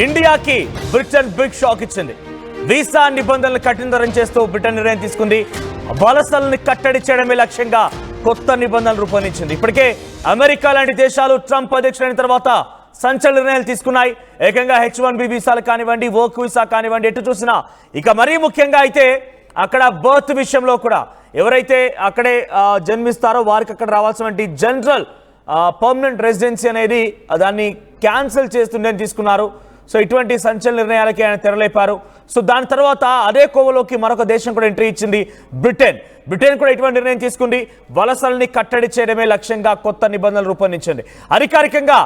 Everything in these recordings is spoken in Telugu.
ఇండియాకి బ్రిటన్ బిగ్ షాక్ ఇచ్చింది. వీసా నిబంధనలు కఠినతరం చేస్తూ బ్రిటన్ నిర్ణయం తీసుకుంది. వలసల్ని కట్టడి చేయడమే లక్ష్యంగా కొత్త నిబంధనలు రూపొందించింది. ఇప్పటికే అమెరికా లాంటి దేశాలు ట్రంప్ అధ్యక్షుడైన తర్వాత సంచలన నిర్ణయాలు తీసుకున్నాయి. ఏకంగా H1B వీసాలు కానివ్వండి, వర్క్ వీసా కానివ్వండి, ఎటు చూసినా ఇక మరీ ముఖ్యంగా అయితే అక్కడ బర్త్ విషయంలో కూడా ఎవరైతే అక్కడే జన్మిస్తారో వారికి అక్కడ రావాల్సినటువంటి జనరల్ పర్మనెంట్ రెసిడెన్సీ అనేది దాన్ని క్యాన్సిల్ చేస్తుండని తీసుకున్నారు. సో ఇటువంటి సంచలన నిర్ణయాలకి ఆయన తెరలేపారు. సో దాని తర్వాత అదే కోవలోకి మరొక దేశం కూడా ఎంట్రీ ఇచ్చింది, బ్రిటన్ కూడా ఇటువంటి నిర్ణయం తీసుకుంది. వలసల్ని కట్టడి చేయడమే లక్ష్యంగా కొత్త నిబంధనలు రూపొందించింది. అధికారికంగా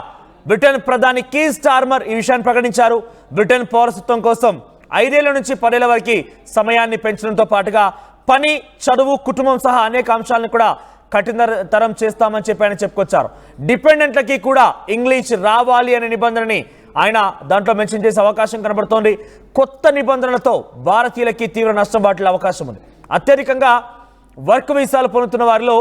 బ్రిటన్ ప్రధాని కీర్ స్టార్మర్ ఈ విషయాన్ని ప్రకటించారు. బ్రిటన్ పౌరసత్వం కోసం 5 ఏళ్ల నుంచి 10 ఏళ్ల వరకు సమయాన్ని పెంచడంతో పాటుగా పని, చదువు, కుటుంబం సహా అనేక అంశాలను కూడా కఠినతరం చేస్తామని చెప్పి ఆయన చెప్పుకొచ్చారు. డిపెండెంట్లకి కూడా ఇంగ్లీష్ రావాలి అనే నిబంధనని ఆయన దాంట్లో మెన్షన్ చేసే అవకాశం కనబడుతోంది. కొత్త నిబంధనలతో భారతీయులకి తీవ్ర నష్టం వాటిల్లే అవకాశం ఉంది. అత్యధికంగా వర్క్ వీసాలు పొందుతున్న వారిలో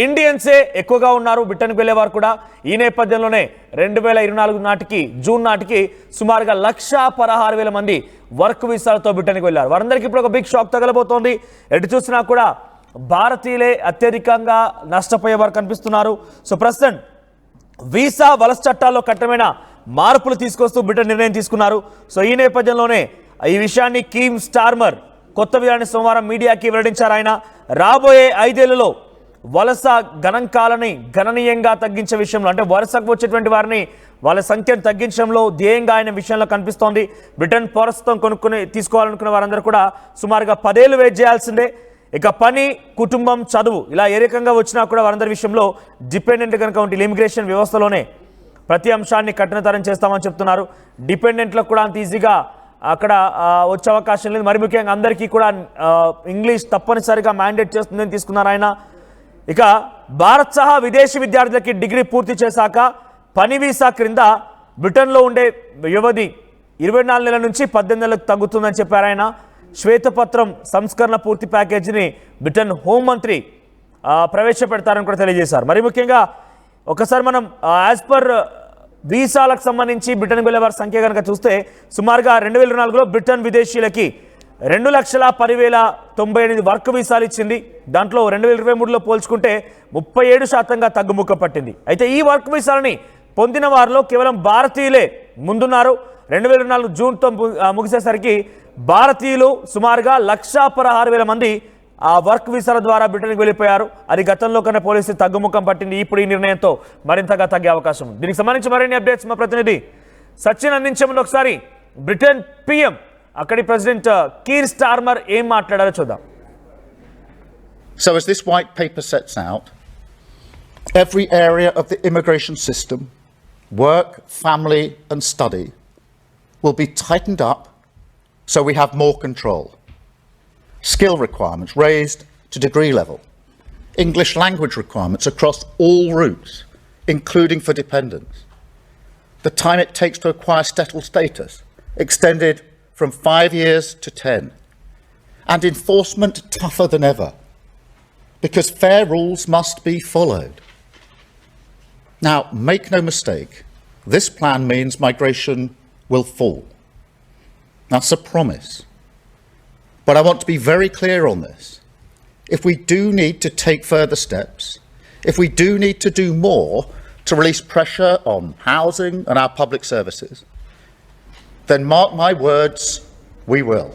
ఇండియన్సే ఎక్కువగా ఉన్నారు. బ్రిటన్కి వెళ్ళేవారు కూడా. ఈ నేపథ్యంలోనే 2024 నాటికి జూన్ నాటికి సుమారుగా 1,16,000 మంది వర్క్ వీసాలతో బ్రిటన్కి వెళ్ళారు. వారందరికీ ఇప్పుడు ఒక బిగ్ షాక్ తగలబోతోంది. ఎటు చూసినా కూడా భారతీయులే అత్యధికంగా నష్టపోయేవారు కనిపిస్తున్నారు. సో ప్రస్తుతం వీసా వలస చట్టాల్లో కఠినమైన మార్పులు తీసుకొస్తూ బ్రిటన్ నిర్ణయం తీసుకున్నారు. సో ఈ నేపథ్యంలోనే ఈ విషయాన్ని కీర్ స్టార్మర్ కొత్త విధానాన్ని సోమవారం మీడియాకి వెల్లడించారు. ఆయన రాబోయే 5 ఏళ్లలో వలస గణాంకాలని గణనీయంగా తగ్గించే విషయంలో, అంటే వలసకు వచ్చేటువంటి వారిని వాళ్ళ సంఖ్యను తగ్గించడంలో ధ్యేయంగా ఆయన విషయంలో కనిపిస్తోంది. బ్రిటన్ పౌరసత్వం తీసుకోవాలనుకున్న వారందరూ కూడా సుమారుగా 10 ఏళ్లు వెయిట్ చేయాల్సిందే. ఇక పని, కుటుంబం, చదువు ఇలా ఏ రకంగా వచ్చినా కూడా వారందరి విషయంలో డిపెండెంట్ కనుక ఉంటే ఇమిగ్రేషన్ వ్యవస్థలోనే ప్రతి అంశాన్ని కఠినతరం చేస్తామని చెప్తున్నారు. డిపెండెంట్లకు కూడా అంత ఈజీగా అక్కడ వచ్చే అవకాశం లేదు. మరి ముఖ్యంగా అందరికీ కూడా ఇంగ్లీష్ తప్పనిసరిగా మ్యాండేట్ చేస్తుందని తీసుకున్నారు ఆయన. ఇక భారత్ సహా విదేశీ విద్యార్థులకి డిగ్రీ పూర్తి చేశాక పని వీసా క్రింద బ్రిటన్లో ఉండే వ్యవధి 24 నెలల నుంచి 18 నెలలకు తగ్గుతుందని చెప్పారు ఆయన. శ్వేతపత్రం సంస్కరణ పూర్తి ప్యాకేజీని బ్రిటన్ హోంమంత్రి ప్రవేశపెడతారని కూడా తెలియజేశారు. మరి ముఖ్యంగా ఒకసారి మనం యాజ్ పర్ వీసాలకు సంబంధించి బ్రిటన్కి వెళ్ళే వారి సంఖ్య కనుక చూస్తే సుమారుగా 2024లో బ్రిటన్ విదేశీయులకి 2,10,098 వర్క్ వీసాలు ఇచ్చింది. దాంట్లో 2023లో పోల్చుకుంటే 37% తగ్గుముఖం పట్టింది. అయితే ఈ వర్క్ వీసాలని పొందిన వారిలో కేవలం భారతీయులే ముందున్నారు. 2024 జూన్తో ముగిసేసరికి భారతీయులు సుమారుగా 1,16,000 మంది ఆ వర్క్ వీసాల ద్వారా బ్రిటన్కి వెళ్ళిపోయారు. అది గతంలో కన్నా పోలీసు తగ్గుముఖం పట్టింది. ఇప్పుడు ఈ నిర్ణయంతో మరింతగా తగ్గే అవకాశం ఉంది. దీనికి సంబంధించి మరిన్ని అప్డేట్స్ మా ప్రతినిధి సచిన్ అందించే ముందు ఒకసారి బ్రిటన్ PM అక్కడి ప్రెసిడెంట్ కీర్ స్టార్మర్ ఏం మాట్లాడారో చూద్దాం. So as this white paper sets out, every area of the immigration system, work, family and study, will be tightened up so we have more control. Skill requirements raised to degree level. English language requirements across all routes, including for dependents. The time it takes to acquire settled status extended from 5 years to 10. And enforcement tougher than ever, because fair rules must be followed. Now, make no mistake, this plan means migration will fall. That's a promise. But I want to be very clear on this. If we do need to take further steps, if we do need to do more to release pressure on housing and our public services, then mark my words, we will.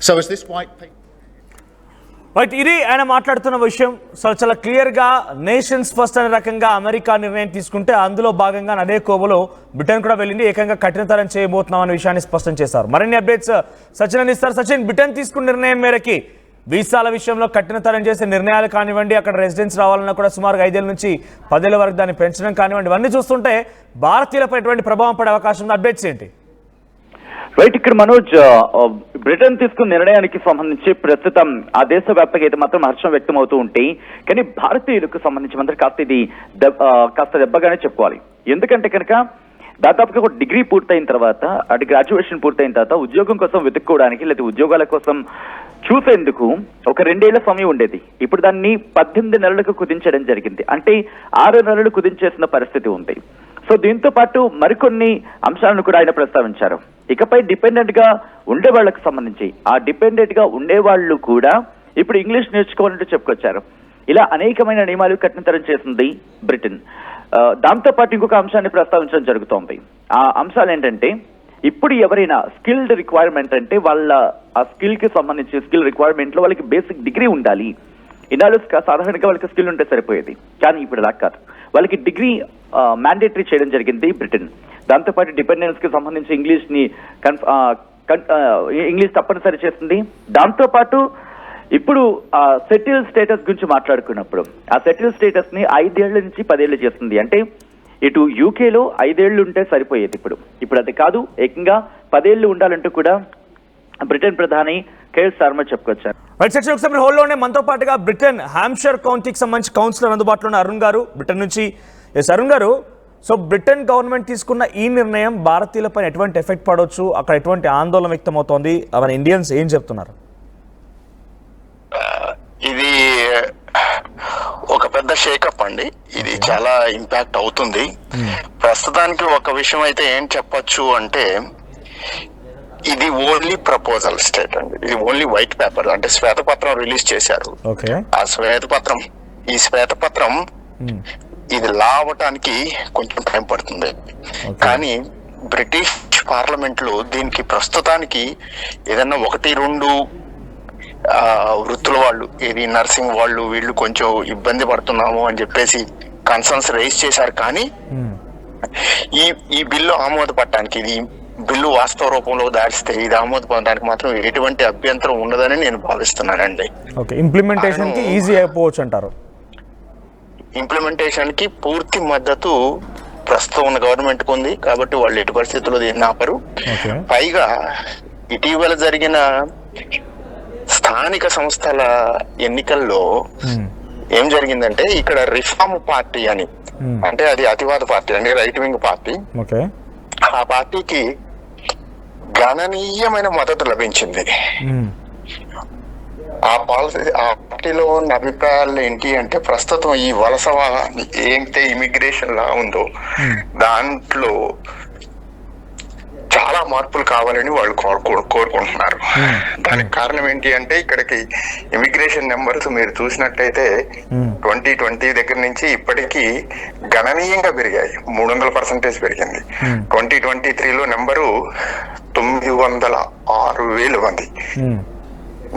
So as this white paper... but ఇది ఆయన మాట్లాడుతున్న విషయం. సో చాలా క్లియర్గా నేషన్స్ ఫస్ట్ అనే రకంగా అమెరికా నిర్ణయం తీసుకుంటే అందులో భాగంగా అదే కోవలో బ్రిటన్ కూడా వెళ్ళింది. ఏకంగా కఠినతరం చేయబోతున్నాం అనే విషయాన్ని స్పష్టం చేశారు. మరిన్ని అప్డేట్స్ సచిన్ అందిస్తారు. సచిన్, బ్రిటన్ తీసుకున్న నిర్ణయం మేరకి వీసాల విషయంలో కఠినతరం చేసే నిర్ణయాలు కానివ్వండి, అక్కడ రెసిడెన్స్ రావాలన్నా కూడా సుమారుగా 5 ఏళ్ల నుంచి 10 ఏళ్ల వరకు దాన్ని పెంచడం కానివ్వండి, ఇవన్నీ చూస్తుంటే భారతీయులపై ఎటువంటి ప్రభావం పడే అవకాశం ఉంది? అప్డేట్స్ ఏంటి? రైట్, ఇక్కడ మనోజ్, బ్రిటన్ తీసుకున్న నిర్ణయానికి సంబంధించి ప్రస్తుతం ఆ దేశ వ్యాప్తంగా అయితే మాత్రం హర్షం వ్యక్తం అవుతూ ఉంటాయి. కానీ భారతీయులకు సంబంధించి మాత్రం కాస్త దెబ్బగానే చెప్పుకోవాలి. ఎందుకంటే కనుక దాదాపుగా ఒక డిగ్రీ పూర్తయిన తర్వాత, అటు గ్రాడ్యుయేషన్ పూర్తయిన తర్వాత ఉద్యోగం కోసం వెతుక్కోవడానికి లేదా ఉద్యోగాల కోసం చూసేందుకు ఒక 2 ఏళ్ల సమయం ఉండేది. ఇప్పుడు దాన్ని 18 నెలలకు కుదించడం జరిగింది. అంటే 6 నెలలు కుదించేసిన పరిస్థితి ఉంది. సో సో దీంతో పాటు మరికొన్ని అంశాలను కూడా ఆయన ప్రస్తావించారు. ఇకపై డిపెండెంట్ గా ఉండే వాళ్లకు సంబంధించి ఆ డిపెండెంట్ గా ఉండేవాళ్లు కూడా ఇప్పుడు ఇంగ్లీష్ నేర్చుకోవాలంటూ చెప్పుకొచ్చారు. ఇలా అనేకమైన నియమాలు కఠినతరం చేసింది బ్రిటన్. దాంతో పాటు ఇంకొక అంశాన్ని ప్రస్తావించడం జరుగుతోంది. ఆ అంశాలు ఏంటంటే, ఇప్పుడు ఎవరైనా స్కిల్డ్ రిక్వైర్మెంట్ అంటే వాళ్ళ ఆ స్కిల్ కి సంబంధించి స్కిల్ రిక్వైర్మెంట్ లో వాళ్ళకి బేసిక్ డిగ్రీ ఉండాలి. ఇన్నాళ్ళు సాధారణంగా వాళ్ళకి స్కిల్ ఉంటే సరిపోయేది, కానీ ఇప్పుడు అలా కాదు. వాళ్ళకి డిగ్రీ మ్యాండేటరీ చేయడం జరిగింది బ్రిటన్. దాంతోపాటు డిపెండెన్స్ కి సంబంధించి ఇంగ్లీష్ తప్పనిసరి చేస్తుంది. దాంతోపాటు ఇప్పుడు సెటిల్ స్టేటస్ గురించి మాట్లాడుకున్నప్పుడు ఆ సెటిల్ స్టేటస్ ని 5 ఏళ్ల నుంచి 10 ఏళ్లు చేస్తుంది. అంటే ఇటు యూకేలో 5 ఏళ్లు ఉంటే సరిపోయేది, ఇప్పుడు అది కాదు, ఏకంగా 10 ఏళ్లు ఉండాలంటూ కూడా బ్రిటన్ ప్రధాని కేర్ స్టార్మర్ చెప్పుకొచ్చారు. ఒకసారి హోల్లోనే మనతో పాటుగా బ్రిటన్ హ్యాంప్షైర్ కౌంటీకి సంబంధించి కౌన్సిలర్ అందుబాటులో ఉన్న అరుణ్ గారు బ్రిటన్ నుంచి. అరుణ్ గారు, సో బ్రిటన్ గవర్నమెంట్ తీసుకున్న ఈ నిర్ణయం భారతీయులపై ఎటువంటి ఎఫెక్ట్ పడవచ్చు, అక్కడ ఎటువంటి ఆందోళన వ్యక్తం అవుతోంది, మన ఇండియన్స్ ఏం చెప్తున్నారు? ఇది ఒక పెద్ద షేకప్ అండి. ఇది చాలా ఇంపాక్ట్ అవుతుంది. ప్రస్తుతానికి ఒక విషయం అయితే ఏం చెప్పొచ్చు అంటే, ఇది ఓన్లీ ప్రపోజల్ స్టేట్ అండి. ఇది ఓన్లీ వైట్ పేపర్, అంటే శ్వేతపత్రం రిలీజ్ చేశారు. ఆ ఈ శ్వేతపత్రం ఇది లా అవ్వటానికి కొంచెం టైం పడుతుంది. కానీ బ్రిటిష్ పార్లమెంట్ లో దీనికి ప్రస్తుతానికి ఏదన్నా 1-2 వృత్తుల వాళ్ళు, ఇది నర్సింగ్ వాళ్ళు, వీళ్ళు కొంచెం ఇబ్బంది పడుతున్నాము అని చెప్పేసి కన్సర్న్స్ రైజ్ చేశారు. కానీ ఈ బిల్లు ఆమోదపడటానికి, ఇది బిల్లు వాస్తవ రూపంలో దాడిస్తే ఇది ఆమోదపడడానికి మాత్రం ఎటువంటి అభ్యంతరం ఉండదని నేను భావిస్తున్నానండి. ఇంప్లిమెంటేషన్ కి ఈజీ అయిపోవచ్చు అంటారు? ఇంప్లిమెంటేషన్ కి పూర్తి మద్దతు ప్రస్తుతం ఉన్న గవర్నమెంట్ కు ఉంది, కాబట్టి వాళ్ళు ఎటు పరిస్థితుల్లో దీన్ని ఆపరు. పైగా ఇటీవల జరిగిన స్థానిక సంస్థల ఎన్నికల్లో ఏం జరిగిందంటే, ఇక్కడ రిఫార్మ్ పార్టీ అని, అంటే అది అతివాద పార్టీ అండి, రైట్ వింగ్ పార్టీ. ఆ పార్టీకి గణనీయమైన మద్దతు లభించింది. ఆ పార్టీలో ఉన్న అభిప్రాయాలు ఏంటి అంటే, ప్రస్తుతం ఈ వలస ఏంటి ఇమిగ్రేషన్ లా ఉందో దాంట్లో చాలా మార్పులు కావాలని వాళ్ళు కోరుకుంటున్నారు. దానికి కారణం ఏంటి అంటే, ఇక్కడికి ఇమిగ్రేషన్ నెంబర్స్ మీరు చూసినట్టయితే 2020 దగ్గర నుంచి ఇప్పటికీ గణనీయంగా పెరిగాయి. 300% పెరిగింది. 2023లో నెంబరు 906,000 మంది,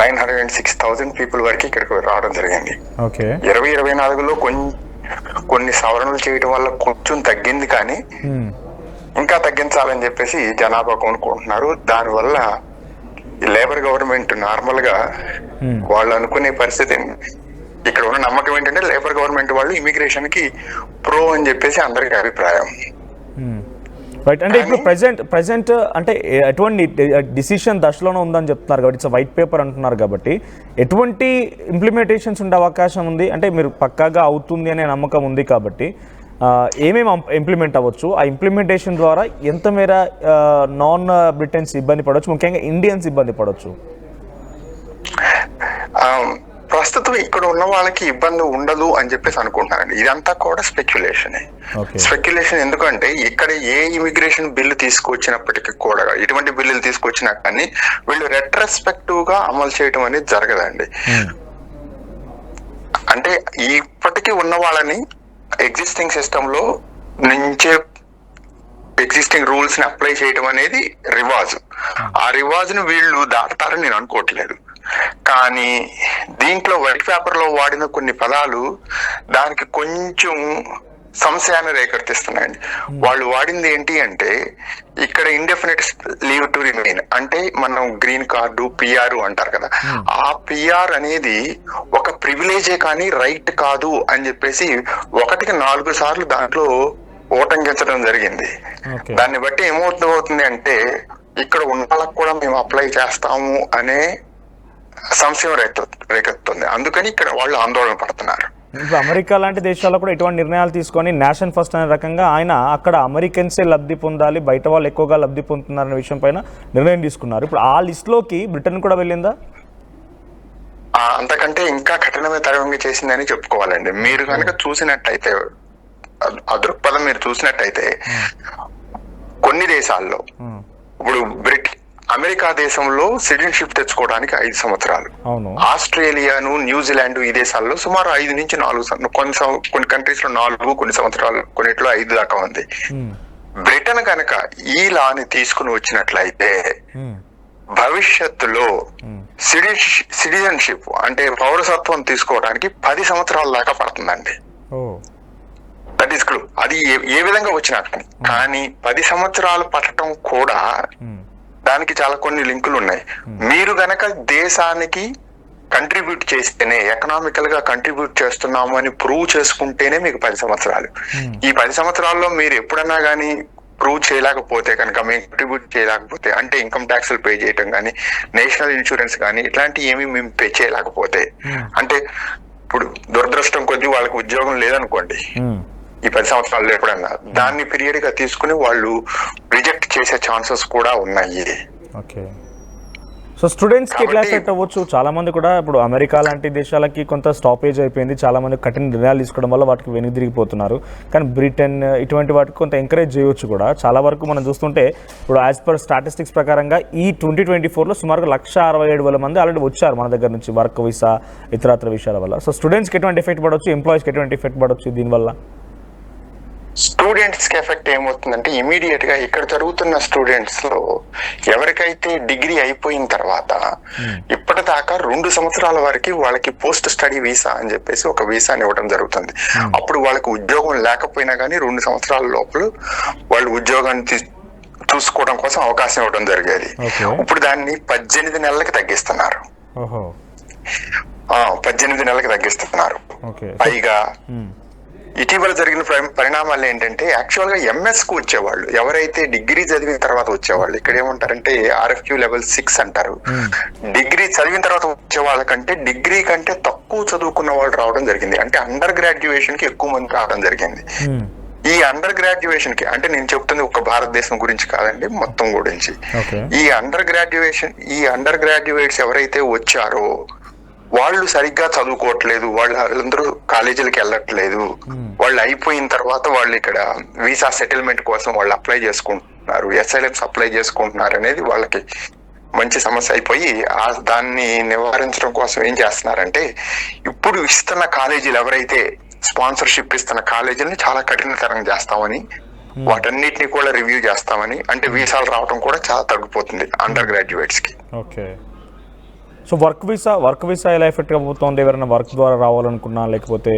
906,000 పీపుల్ వరకు ఇక్కడికి రావడం జరిగింది. 2024లో కొన్ని సవరణలు చేయడం వల్ల కొంచెం తగ్గింది, కానీ ఇంకా తగ్గించాలని చెప్పేసి జనాభా కొనుక్కుంటున్నారు. దానివల్ల లేబర్ గవర్నమెంట్ నార్మల్ గా వాళ్ళు అనుకునే పరిస్థితి, ఇక్కడ ఉన్న నమ్మకం ఏంటంటే లేబర్ గవర్నమెంట్ వాళ్ళు ఇమిగ్రేషన్ కి ప్రో అని చెప్పేసి అందరికి అభిప్రాయం. అంటే ఇప్పుడు ప్రెసెంట్ అంటే ఎటువంటి డిసిషన్ దశలోనే ఉందని చెప్తున్నారు కాబట్టి, ఇట్స్ వైట్ పేపర్ అంటున్నారు కాబట్టి, ఎటువంటి ఇంప్లిమెంటేషన్స్ ఉండే అవకాశం ఉంది? అంటే మీరు పక్కాగా అవుతుంది అనే నమ్మకం ఉంది కాబట్టి ఏమేమి ఇంప్లిమెంట్ అవ్వచ్చు, ఆ ఇంప్లిమెంటేషన్ ద్వారా ఎంత మేర నాన్ బ్రిటన్స్ ఇబ్బంది పడవచ్చు, ముఖ్యంగా ఇండియన్స్ ఇబ్బంది పడవచ్చు? ప్రస్తుతం ఇక్కడ ఉన్న వాళ్ళకి ఇబ్బంది ఉండదు అని చెప్పేసి అనుకుంటున్నానండి. ఇదంతా కూడా స్పెక్యులేషన్. ఎందుకంటే ఇక్కడ ఏ ఇమిగ్రేషన్ బిల్లు తీసుకొచ్చినప్పటికీ కూడా, ఎటువంటి బిల్లులు తీసుకొచ్చినా కానీ వీళ్ళు రెట్రోస్పెక్టివ్ గా అమలు చేయడం అనేది జరగదండి. అంటే ఇప్పటికీ ఉన్న వాళ్ళని ఎగ్జిస్టింగ్ సిస్టమ్ లో నుంచే ఎగ్జిస్టింగ్ రూల్స్ ని అప్లై చేయడం అనేది రివాజు. ఆ రివాజును వీళ్ళు దాటుతారని నేను అనుకోవట్లేదు. కానీ దీంట్లో వైట్ పేపర్ లో వాడిన కొన్ని పదాలు దానికి కొంచెం సంశయాన్ని రేకెత్తిస్తున్నాయండి. వాళ్ళు వాడింది ఏంటి అంటే, ఇక్కడ ఇండెఫినిట్ లీవ్ టు రిమైన్, అంటే మనం గ్రీన్ కార్డు పిఆర్ అంటారు కదా, ఆ పిఆర్ అనేది ఒక ప్రివిలేజే కానీ రైట్ కాదు అని చెప్పేసి 1కి 4 సార్లు దాంట్లో ఓటంకించడం జరిగింది. దాన్ని బట్టి ఏమవుతుంది అంటే, ఇక్కడ ఉన్న వాళ్ళకు కూడా మేము అప్లై చేస్తాము అనే సంశయం రేకెత్తుంది. అందుకని ఇక్కడ వాళ్ళు ఆందోళన పడుతున్నారు. ఇప్పుడు అమెరికా లాంటి దేశాల్లో కూడా ఇటువంటి నిర్ణయాలు తీసుకొని నేషన్ ఫస్ట్ అనే రకంగా ఆయన అక్కడ అమెరికన్సే లబ్ధి పొందాలి, బయట వాళ్ళు ఎక్కువగా లబ్ధి పొందుతున్నారనే విషయం పైన నిర్ణయం తీసుకున్నారు. ఇప్పుడు ఆ లిస్ట్ లోకి బ్రిటన్ కూడా వెళ్ళిందా? అంతకంటే ఇంకా కఠినమైన తరంగా చేసిందని చెప్పుకోవాలండి. మీరు కనుక చూసినట్టయితే ఆ దృక్పథం మీరు చూసినట్టయితే కొన్ని దేశాల్లో ఇప్పుడు అమెరికా దేశంలో సిటిజన్షిప్ తెచ్చుకోవడానికి 5 సంవత్సరాలు, ఆస్ట్రేలియాను, న్యూజిలాండ్ ఈ దేశాల్లో సుమారు 5 నుంచి 4 కొన్ని కంట్రీస్ లో 4, కొన్ని సంవత్సరాలు, కొన్నిట్లో 5 దాకా ఉంది. బ్రిటన్ కనుక ఈ లాని తీసుకుని వచ్చినట్లయితే భవిష్యత్తులో సిటిజన్షిప్ అంటే పౌరసత్వం తీసుకోవడానికి 10 సంవత్సరాల దాకా పడుతుందండి. That is clue. అది ఏ విధంగా వచ్చినా కానీ 10 సంవత్సరాలు పట్టడం కూడా దానికి చాలా కొన్ని లింకులు ఉన్నాయి. మీరు గనక దేశానికి కంట్రిబ్యూట్ చేస్తేనే, ఎకనామికల్ గా కంట్రిబ్యూట్ చేస్తున్నాము అని ప్రూవ్ చేసుకుంటేనే మీకు 10 సంవత్సరాలు. ఈ 10 సంవత్సరాల్లో మీరు ఎప్పుడన్నా కానీ ప్రూవ్ చేయలేకపోతే కనుక, మేము కంట్రిబ్యూట్ చేయలేకపోతే, అంటే ఇన్కమ్ ట్యాక్స్లు పే చేయటం కానీ, నేషనల్ ఇన్సూరెన్స్ కానీ ఇట్లాంటివి ఏమి మేము పే చేయలేకపోతే, అంటే ఇప్పుడు దురదృష్టం కొద్దీ వాళ్ళకి ఉద్యోగం లేదనుకోండి ఈ 10 సంవత్సరాల్లో ఎప్పుడన్నా, దాన్ని పీరియడ్ గా తీసుకుని వాళ్ళు రిజెక్ట్ చేసే ఛాన్సెస్ కూడా ఉన్నాయి. ఓకే. సో స్టూడెంట్స్కి ఎట్లా ఎఫెక్ట్ అవ్వచ్చు? చాలా మంది కూడా ఇప్పుడు అమెరికా లాంటి దేశాలకి కొంత స్టాపేజ్ అయిపోయింది, చాలా మంది కఠిన నిర్ణయాలు తీసుకోవడం వల్ల వాటికి వెనుదిరిగిపోతున్నారు. కానీ బ్రిటన్ ఇటువంటి వాటికి కొంత ఎంకరేజ్ చేయవచ్చు కూడా. చాలా వరకు మనం చూస్తుంటే ఇప్పుడు యాజ్ పర్ స్టాటిస్టిక్స్ ప్రకారంగా ఈ 2024లో సుమారుగా 167,000 మంది ఆల్రెడీ వచ్చారు మన దగ్గర నుంచి వర్క్ వీసా ఇతరత్ర విషయాల వల్ల. సో స్టూడెంట్స్కి ఎటువంటి ఎఫెక్ట్ పడవచ్చు, ఎంప్లాయీస్కి ఎటువంటి ఎఫెక్ట్ పడవచ్చు దీనివల్ల? స్టూడెంట్స్ కి ఎఫెక్ట్ ఏమవుతుందంటే, ఇమీడియట్ గా ఇక్కడ జరుగుతున్న స్టూడెంట్స్ లో ఎవరికైతే డిగ్రీ అయిపోయిన తర్వాత ఇప్పటిదాకా 2 సంవత్సరాల వరకు వాళ్ళకి పోస్ట్ స్టడీ వీసా అని చెప్పేసి ఒక వీసాని ఇవ్వడం జరుగుతుంది. అప్పుడు వాళ్ళకి ఉద్యోగం లేకపోయినా కానీ 2 సంవత్సరాల లోపల వాళ్ళు ఉద్యోగాన్ని చూసుకోవడం కోసం అవకాశం ఇవ్వడం జరిగేది. ఇప్పుడు దాన్ని 18 నెలలకి తగ్గిస్తున్నారు. 18 నెలలకి తగ్గిస్తున్నారు. పైగా ఇటీవల జరిగిన పరిణామాలు ఏంటంటే, యాక్చువల్ గా ఎంఎస్ కు వచ్చేవాళ్ళు, ఎవరైతే డిగ్రీ చదివిన తర్వాత వచ్చేవాళ్ళు, ఇక్కడ ఏమంటారంటే RFQ లెవెల్ 6 అంటారు. డిగ్రీ చదివిన తర్వాత వచ్చే వాళ్ళకంటే డిగ్రీ కంటే తక్కువ చదువుకున్న వాళ్ళు రావడం జరిగింది. అంటే అండర్ గ్రాడ్యుయేషన్ కి ఎక్కువ మంది రావడం జరిగింది. ఈ అండర్ గ్రాడ్యుయేషన్ కి, అంటే నేను చెప్తుంది ఒక భారతదేశం గురించి కాదండి, మొత్తం గురించి. ఈ అండర్ గ్రాడ్యుయేట్స్ ఎవరైతే వచ్చారో వాళ్ళు సరిగ్గా చదువుకోవట్లేదు, వాళ్ళందరూ కాలేజీలకు వెళ్ళట్లేదు. వాళ్ళు అయిపోయిన తర్వాత వాళ్ళు ఇక్కడ వీసా సెటిల్మెంట్ కోసం వాళ్ళు అప్లై చేసుకుంటున్నారు, SLMs అప్లై చేసుకుంటున్నారు అనేది వాళ్ళకి మంచి సమస్య అయిపోయి, దాన్ని నివారించడం కోసం ఏం చేస్తున్నారంటే, ఇప్పుడు ఇస్తున్న కాలేజీలు ఎవరైతే స్పాన్సర్షిప్ ఇస్తున్న కాలేజీలని చాలా కఠినతరం చేస్తామని, వాటన్నిటిని కూడా రివ్యూ చేస్తామని, అంటే వీసాలు రావడం కూడా చాలా తగ్గిపోతుంది అండర్ గ్రాడ్యుయేట్స్ కి. ఓకే. సో వర్క్ వీసా ఎలా ఎఫెక్ట్ అవుతుంది? ఎవరైనా వర్క్ ద్వారా రావాలనుకున్నా, లేకపోతే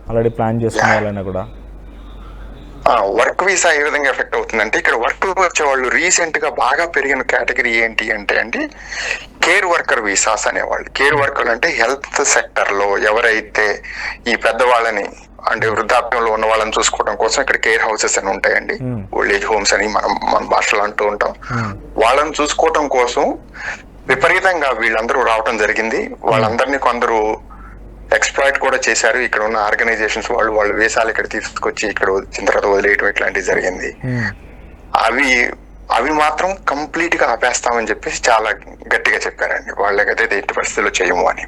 ఆల్రెడీ ప్లాన్ చేసుకున్న వాళ్ళైనా కూడా వర్క్ వీసా ఏ విధంగా ఎఫెక్ట్ అవుతుందంటే, ఇక్కడ వర్క్ వచ్చే వాళ్ళు రీసెంట్ గా బాగా పెరిగిన కేటగిరీ ఏంటి అంటే అండి, కేర్ వర్కర్ వీసాస్ అనేవాళ్ళు. కేర్ వర్కర్ అంటే హెల్త్ సెక్టర్ లో ఎవరైతే ఈ పెద్దవాళ్ళని, అంటే వృద్ధాప్యంలో ఉన్న వాళ్ళని చూసుకోవడం కోసం ఇక్కడ కేర్ హౌసెస్ అని ఉంటాయండి, ఓల్డ్ ఏజ్ హోమ్స్ అని మన భాషలో అంటూ ఉంటాం. వాళ్ళని చూసుకోవడం కోసం విపరీతంగా వీళ్ళందరూ రావడం జరిగింది. వాళ్ళందరినీ కొందరు ఎక్స్ప్లాయిట్ కూడా చేశారు. ఇక్కడ ఉన్న ఆర్గనైజేషన్స్ వాళ్ళు వీసాలు ఇక్కడ తీసుకొచ్చి ఇక్కడ వచ్చిన తర్వాత వదిలేయటం ఇట్లాంటివి జరిగింది. అవి మాత్రం కంప్లీట్ గా ఆపేస్తామని చెప్పేసి చాలా గట్టిగా చెప్పారండి. వాళ్ళకైతే ఎట్టి పరిస్థితుల్లో చేయము అని.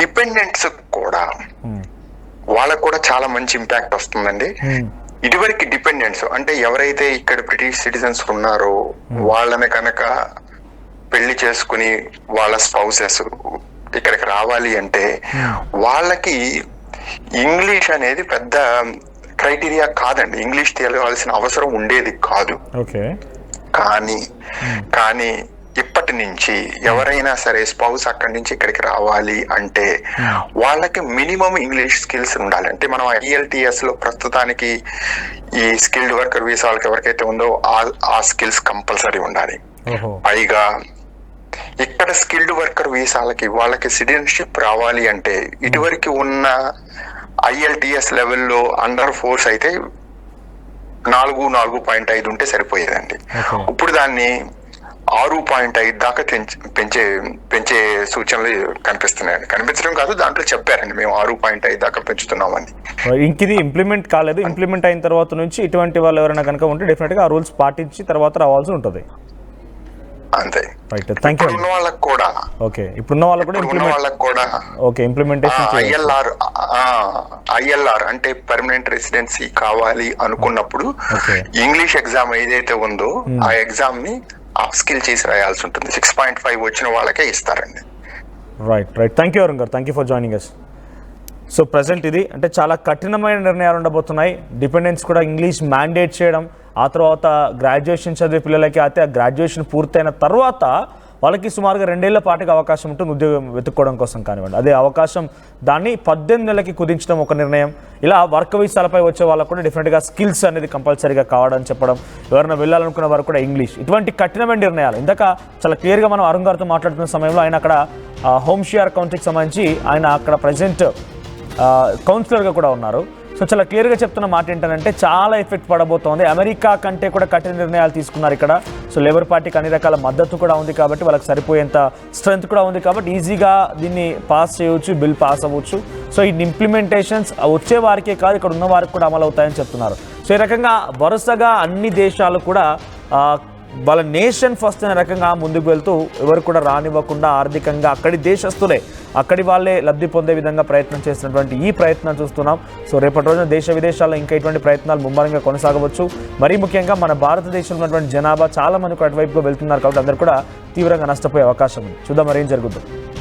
డిపెండెంట్స్ కూడా వాళ్ళకు కూడా చాలా మంచి ఇంపాక్ట్ వస్తుందండి. ఇదివరకు డిపెండెంట్స్ అంటే ఎవరైతే ఇక్కడ బ్రిటిష్ సిటిజన్స్ ఉన్నారో వాళ్ళని కనుక పెళ్లి చేసుకుని వాళ్ళ స్పౌసెస్ ఇక్కడికి రావాలి అంటే వాళ్ళకి ఇంగ్లీష్ అనేది పెద్ద క్రైటీరియా కాదండి, ఇంగ్లీష్ తెలియాల్సిన అవసరం ఉండేది కాదు. కానీ ఇప్పటి నుంచి ఎవరైనా సరే స్పౌస్ అక్కడి నుంచి ఇక్కడికి రావాలి అంటే వాళ్ళకి మినిమం ఇంగ్లీష్ స్కిల్స్ ఉండాలి. అంటే మనం IELTS లో ప్రస్తుతానికి ఈ స్కిల్డ్ వర్కర్ వీసా వాళ్ళకి ఎవరికైతే ఉందో ఆ స్కిల్స్ కంపల్సరీ ఉండాలి. పైగా ఇక్కడ స్కిల్డ్ వర్కర్ వీసాలకి వాళ్ళకి సిటిజన్షిప్ రావాలి అంటే ఇటువరకు ఉన్న IELTS లెవెల్లో అండర్ 4 అయితే 4.5 ఉంటే సరిపోయేదండి. ఇప్పుడు దాన్ని 6.5 దాకా పెంచే సూచనలు కనిపించడం కాదు, దాంట్లో చెప్పారండి మేము 6.5 దాకా పెంచుతున్నామని. ఇంకిది ఇంప్లిమెంట్ కాలేదు. ఇంప్లిమెంట్ అయిన తర్వాత నుంచి ఇటువంటి వాళ్ళు ఎవరైనా కనుక ఉంటే డెఫినెట్ గా ఆ రూల్స్ పాటించి తర్వాత రావాల్సి ఉంటుంది. అంతే. Right, thank you. ఉన్న వాళ్ళకి కూడా ఓకే, ఇప్పుడున్న వాళ్ళకు కూడా ఉన్న వాళ్ళకి కూడా ఓకే ఇంప్లిమెంటేషన్ ఐఎల్ఆర్ అంటే పర్మనెంట్ రెసిడెన్సీ కావాలి అనుకున్నప్పుడు ఇంగ్లీష్ ఎగ్జామ్ ఏదైతే ఉందో ఆ ఎగ్జామ్ ని అప్ స్కిల్ చేసి రాయాల్సి ఉంటుంది. 6.5 వచ్చిన వాళ్ళకే ఇస్తారండి. రైట్, థ్యాంక్ యూ అరుణ్ గారు, thank you for joining us. So present ఇది అంటే చాలా కఠినమైన నిర్ణయాలు ఉండబోతున్నాయి. డిపెండెన్స్ కూడా ఇంగ్లీష్ మ్యాండేట్ చేయడం, ఆ తర్వాత గ్రాడ్యుయేషన్ చదివే పిల్లలకి అయితే ఆ గ్రాడ్యుయేషన్ పూర్తయిన తర్వాత వాళ్ళకి సుమారుగా 2 ఏళ్ల పాటుగా అవకాశం ఉంటుంది ఉద్యోగం వెతుక్కోవడం కోసం కానివ్వండి. అదే అవకాశం దాన్ని 18 నెలలకి కుదించడం ఒక నిర్ణయం. ఇలా వర్క్ వీసాలపై వచ్చే వాళ్ళకు కూడా డిఫరెంట్గా స్కిల్స్ అనేది కంపల్సరీగా కావడం చెప్పడం, ఎవరైనా వెళ్ళాలనుకున్న వారు కూడా ఇంగ్లీష్, ఇటువంటి కఠినమైన నిర్ణయాలు. ఇందాక చాలా క్లియర్గా మనం అరుణ్ గారితో మాట్లాడుతున్న సమయంలో ఆయన అక్కడ హోమ్షియర్ కౌంటీకి సంబంధించి ఆయన అక్కడ ప్రజెంట్ కౌన్సిలర్గా కూడా ఉన్నారు. సో చాలా క్లియర్గా చెప్తున్న మాట ఏంటంటే చాలా ఎఫెక్ట్ పడబోతోంది. అమెరికా కంటే కూడా కఠిన నిర్ణయాలు తీసుకున్నారు ఇక్కడ. సో లేబర్ పార్టీకి అన్ని రకాల మద్దతు కూడా ఉంది కాబట్టి వాళ్ళకి సరిపోయేంత స్ట్రెంత్ కూడా ఉంది కాబట్టి ఈజీగా దీన్ని పాస్ చేయవచ్చు, బిల్ పాస్ అవ్వచ్చు. సో ఈ ఇంప్లిమెంటేషన్స్ వచ్చే వారికే కాదు ఇక్కడ ఉన్న వారికి కూడా అమలు అవుతాయని చెప్తున్నారు. సో ఈ రకంగా వరుసగా అన్ని దేశాలు కూడా వాళ్ళ నేషన్ ఫస్ట్ అనే రకంగా ముందుకు వెళ్తూ ఎవరు కూడా రానివ్వకుండా ఆర్థికంగా అక్కడి దేశస్తులే అక్కడి వాళ్ళే లబ్ధి పొందే విధంగా ప్రయత్నం చేస్తున్నటువంటి ఈ ప్రయత్నం చూస్తున్నాం. సో రేపటి రోజున దేశ విదేశాల్లో ఇంకా ఇటువంటి ప్రయత్నాలు ముమ్మరంగా కొనసాగవచ్చు. మరీ ముఖ్యంగా మన భారతదేశంలో ఉన్నటువంటి జనాభా చాలా మంది అటువైపుగా వెళ్తున్నారు కాబట్టి అందరూ కూడా తీవ్రంగా నష్టపోయే అవకాశం ఉంది. చూద్దాం మరి ఏం జరుగుతుంది.